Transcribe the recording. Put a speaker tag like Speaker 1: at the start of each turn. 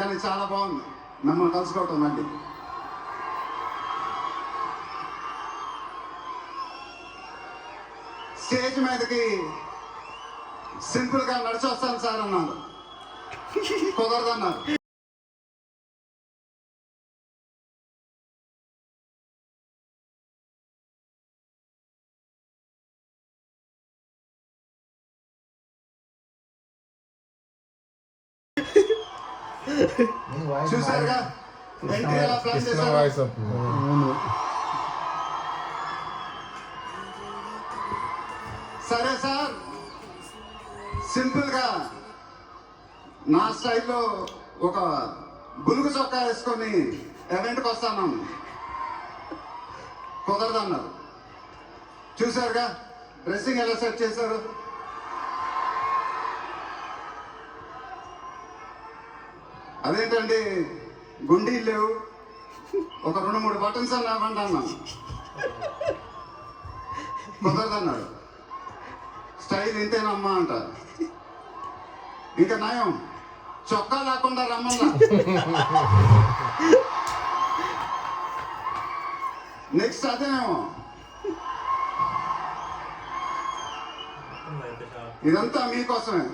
Speaker 1: కానీ చాలా బాగుంది మిమ్మల్ని కలుసుకోవటం మళ్ళీ. స్టేజ్ మీదకి సింపుల్గా నడిచి వస్తాను సార్ అన్నారు, కుదరదన్నారు. చూసారుగా ఎంట్రీ ఎలా ప్లాన్ చేశారు. సరే సార్, సింపుల్గా నా స్టైల్లో ఒక బులుగు చొక్కా వేసుకొని ఈవెంట్కి వస్తాను, కుదరదన్నారు. చూసారుగా డ్రెస్సింగ్ ఎలా సెట్ చేశారు. అదేంటండి గుండీలు లేవు, ఒక 2-3 బటన్స్ అని ఇవ్వండి అన్నాను, కుదరదన్నాడు. స్టైల్ ఇంతేనమ్మా అంట. ఇంకా నయం చొక్కా లేకుండా రమ్మన్నా. నెక్స్ట్ అదేనేమో. ఇదంతా మీకోసమే.